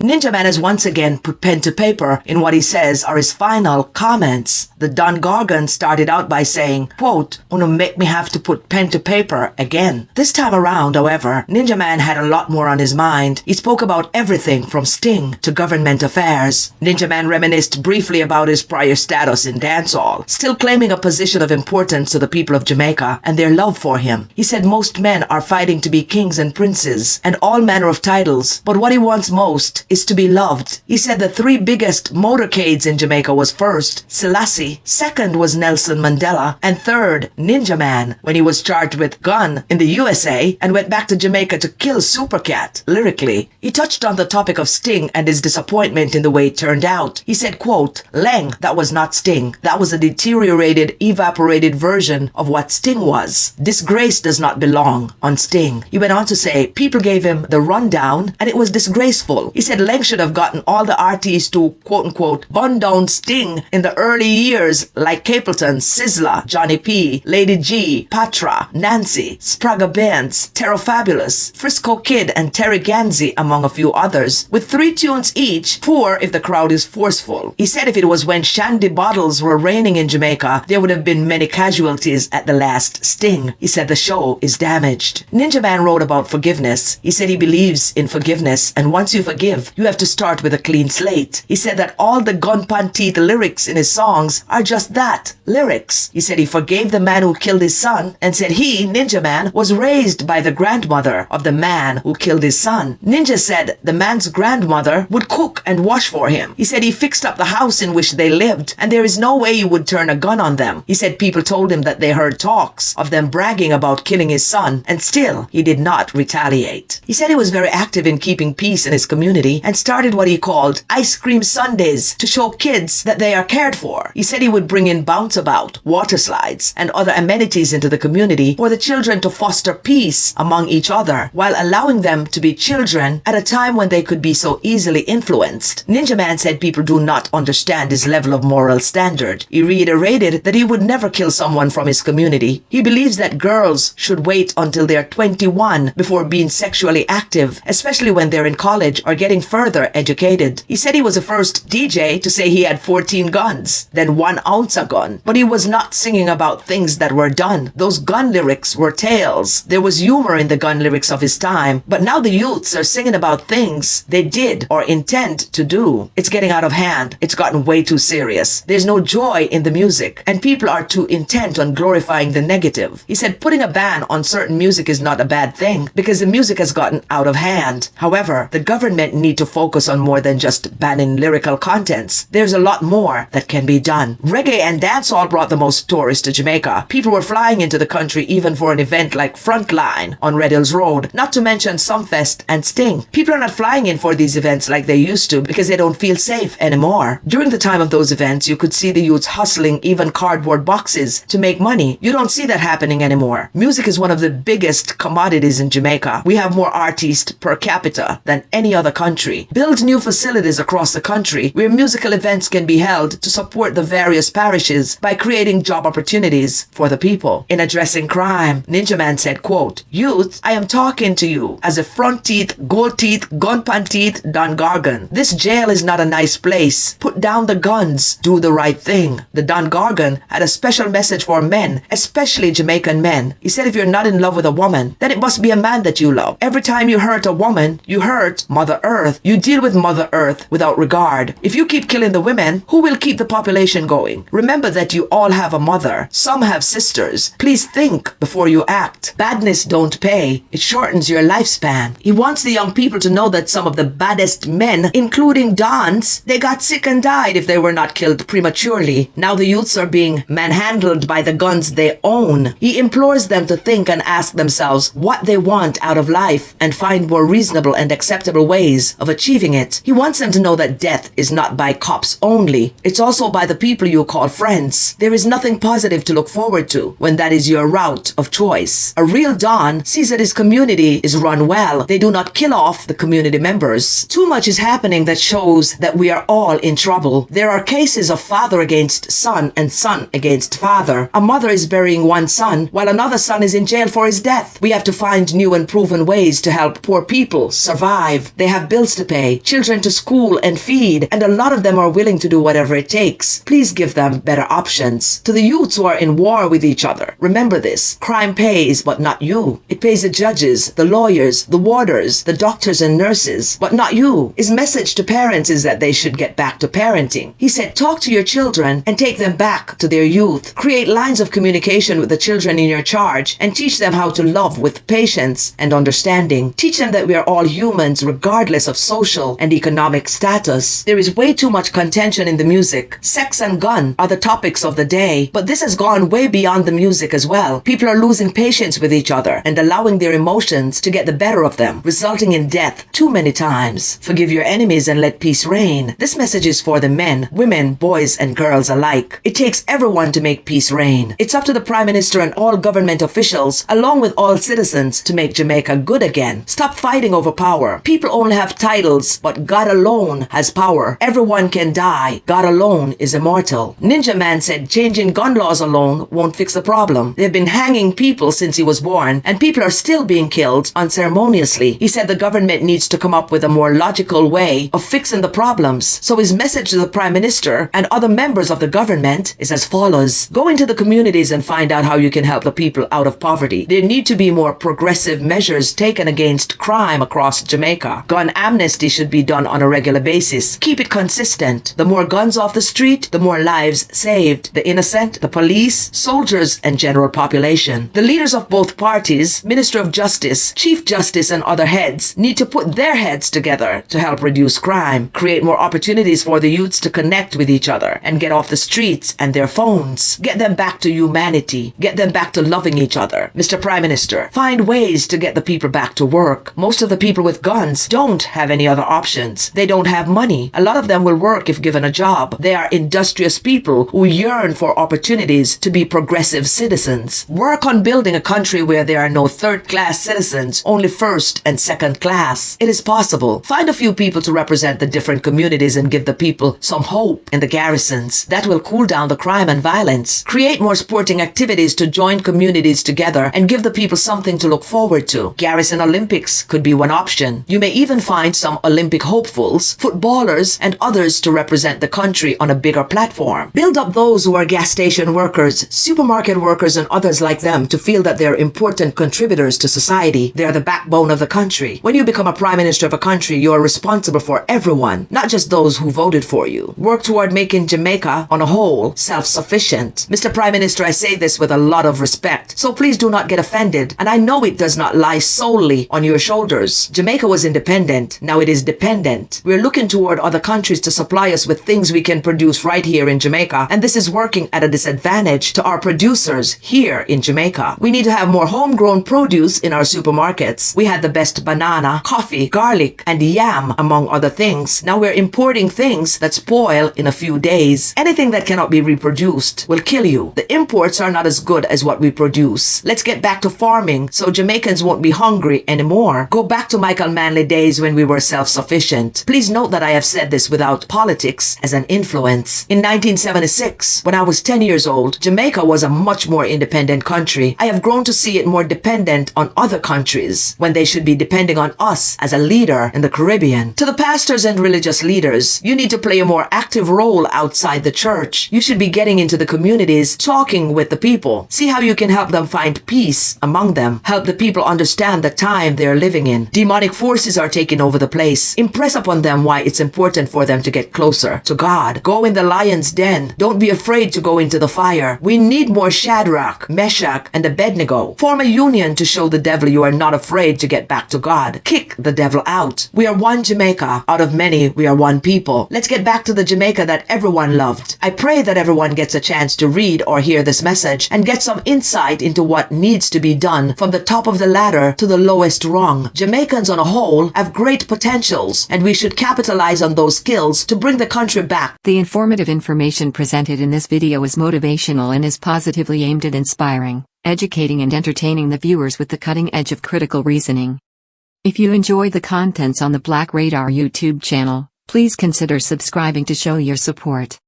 Ninja Man has once again put pen to paper in what he says are his final comments. The Don Gargan started out by saying, quote, "Wanna make me have to put pen to paper again." This time around, however, Ninja Man had a lot more on his mind. He spoke about everything from Sting to government affairs. Ninja Man reminisced briefly about his prior status in dancehall, still claiming a position of importance to the people of Jamaica and their love for him. He said most men are fighting to be kings and princes and all manner of titles, but what he wants most is to be loved. He said the three biggest motorcades in Jamaica was first, Selassie, second was Nelson Mandela, and third, Ninja Man, when he was charged with gun in the USA and went back to Jamaica to kill Supercat. Lyrically, he touched on the topic of Sting and his disappointment in the way it turned out. He said, quote, "Leng, that was not Sting. That was a deteriorated, evaporated version of what Sting was. Disgrace does not belong on Sting." He went on to say, people gave him the rundown and it was disgraceful. He said Leng should have gotten all the artists to, quote unquote, bun down Sting in the early years like Capleton, Sizzla, Johnny P, Lady G, Patra, Nancy, Sprague Benz, Terror Fabulous, Frisco Kid, and Terry Ganzi, among a few others, with 3 tunes each, 4 if the crowd is forceful. He said if it was when shandy bottles were raining in Jamaica, there would have been many casualties at the last Sting. He said the show is damaged. Ninja Man wrote about forgiveness. He said he believes in forgiveness, and once you forgive, you have to start with a clean slate. He said that all the gun pan teeth lyrics in his songs are just that, lyrics. He said he forgave the man who killed his son and said he, Ninja Man, was raised by the grandmother of the man who killed his son. Ninja said the man's grandmother would cook and wash for him. He said he fixed up the house in which they lived and there is no way he would turn a gun on them. He said people told him that they heard talks of them bragging about killing his son and still he did not retaliate. He said he was very active in keeping peace in his community and started what he called Ice Cream Sundays to show kids that they are cared for. He said he would bring in bounce about, water slides, and other amenities into the community for the children to foster peace among each other while allowing them to be children at a time when they could be so easily influenced. Ninja Man said people do not understand his level of moral standard. He reiterated that he would never kill someone from his community. He believes that girls should wait until they're 21 before being sexually active, especially when they're in college or getting further educated. He said he was the first DJ to say he had 14 guns, then 1 ounce a gun, but he was not singing about things that were done. Those gun lyrics were tales. There was humor in the gun lyrics of his time, but now the youths are singing about things they did or intend to do. It's getting out of hand. It's gotten way too serious. There's no joy in the music, and people are too intent on glorifying the negative. He said putting a ban on certain music is not a bad thing because the music has gotten out of hand. However, the government need to focus on more than just banning lyrical contents. There's a lot more that can be done. Reggae and dancehall brought the most tourists to Jamaica. People were flying into the country even for an event like Frontline on Red Hills Road, not to mention Sumfest and Sting. People are not flying in for these events like they used to because they don't feel safe anymore. During the time of those events, you could see the youths hustling even cardboard boxes to make money. You don't see that happening anymore. Music is one of the biggest commodities in Jamaica. We have more artists per capita than any other country. Build new facilities across the country where musical events can be held to support the various parishes by creating job opportunities for the people. In addressing crime, Ninja Man said, quote, "Youth, I am talking to you as a front teeth, gold teeth, gun pan teeth Don Gargan. This jail is not a nice place. Put down the guns. Do the right thing." The Don Gargan had a special message for men, especially Jamaican men. He said if you're not in love with a woman, then it must be a man that you love. Every time you hurt a woman, you hurt Mother Earth. You deal with Mother Earth without regard. If you keep killing the women, who will keep the population going? Remember that you all have a mother. Some have sisters. Please think before you act. Badness don't pay. It shortens your lifespan. He wants the young people to know that some of the baddest men, including Dons, they got sick and died if they were not killed prematurely. Now the youths are being manhandled by the guns they own. He implores them to think and ask themselves what they want out of life and find more reasonable and acceptable ways of achieving it. He wants them to know that death is not by cops only. It's also by the people you call friends. There is nothing positive to look forward to when that is your route of choice. A real Don sees that his community is run well. They do not kill off the community members. Too much is happening that shows that we are all in trouble. There are cases of father against son and son against father. A mother is burying one son while another son is in jail for his death. We have to find new and proven ways to help poor people survive. They have built bills to pay, children to school and feed, and a lot of them are willing to do whatever it takes. Please give them better options. To the youths who are in war with each other, remember this: crime pays, but not you. It pays the judges, the lawyers, the warders, the doctors and nurses, but not you. His message to parents is that they should get back to parenting. He said, talk to your children and take them back to their youth. Create lines of communication with the children in your charge and teach them how to love with patience and understanding. Teach them that we are all humans regardless of social and economic status. There is way too much contention in the music. Sex and gun are the topics of the day, but this has gone way beyond the music as well. People are losing patience with each other and allowing their emotions to get the better of them, resulting in death too many times. Forgive your enemies and let peace reign. This message is for the men, women, boys, and girls alike. It takes everyone to make peace reign. It's up to the Prime Minister and all government officials, along with all citizens, to make Jamaica good again. Stop fighting over power. People only have titles, but God alone has power. Everyone can die. God alone is immortal. Ninja Man said changing gun laws alone won't fix the problem. They've been hanging people since he was born, and people are still being killed unceremoniously. He said the government needs to come up with a more logical way of fixing the problems. So his message to the Prime Minister and other members of the government is as follows: go into the communities and find out how you can help the people out of poverty. There need to be more progressive measures taken against crime across Jamaica. Gun amnesty should be done on a regular basis. Keep it consistent. The more guns off the street, the more lives saved. The innocent, the police, soldiers, and general population. The leaders of both parties, Minister of Justice, Chief Justice, and other heads need to put their heads together to help reduce crime, create more opportunities for the youths to connect with each other and get off the streets and their phones. Get them back to humanity. Get them back to loving each other. Mr. Prime Minister, find ways to get the people back to work. Most of the people with guns don't have any other options. They don't have money. A lot of them will work if given a job. They are industrious people who yearn for opportunities to be progressive citizens. Work on building a country where there are no third-class citizens, only first and second class. It is possible. Find a few people to represent the different communities and give the people some hope in the garrisons. That will cool down the crime and violence. Create more sporting activities to join communities together and give the people something to look forward to. Garrison Olympics could be one option. You may even find some Olympic hopefuls, footballers, and others to represent the country on a bigger platform. Build up those who are gas station workers, supermarket workers, and others like them to feel that they're important contributors to society. They're the backbone of the country. When you become a Prime Minister of a country, you are responsible for everyone, not just those who voted for you. Work toward making Jamaica, on a whole, self-sufficient. Mr. Prime Minister, I say this with a lot of respect, so please do not get offended, and I know it does not lie solely on your shoulders. Jamaica was independent. Now it is dependent. We're looking toward other countries to supply us with things we can produce right here in Jamaica, and this is working at a disadvantage to our producers here in Jamaica. We need to have more homegrown produce in our supermarkets. We had the best banana, coffee, garlic, and yam, among other things. Now we're importing things that spoil in a few days. Anything that cannot be reproduced will kill you. The imports are not as good as what we produce. Let's get back to farming so Jamaicans won't be hungry anymore. Go back to Michael Manley days when we were self-sufficient. Please note that I have said this without politics as an influence. In 1976, when I was 10 years old, Jamaica was a much more independent country. I have grown to see it more dependent on other countries when they should be depending on us as a leader in the Caribbean. To the pastors and religious leaders, you need to play a more active role outside the church. You should be getting into the communities, talking with the people. See how you can help them find peace among them. Help the people understand the time they're living in. Demonic forces are taking over the place. Impress upon them why it's important for them to get closer to God. Go in the lion's den. Don't be afraid to go into the fire. We need more Shadrach, Meshach, and Abednego. Form a union to show the devil you are not afraid to get back to God. Kick the devil out. We are one Jamaica. Out of many, we are one people. Let's get back to the Jamaica that everyone loved. I pray that everyone gets a chance to read or hear this message and get some insight into what needs to be done from the top of the ladder to the lowest rung. Jamaicans on a whole have great potentials, and we should capitalize on those skills to bring the country back. The informative information presented in this video is motivational and is positively aimed at inspiring, educating and entertaining the viewers with the cutting edge of critical reasoning. If you enjoy the contents on the Black Radar YouTube channel, please consider subscribing to show your support.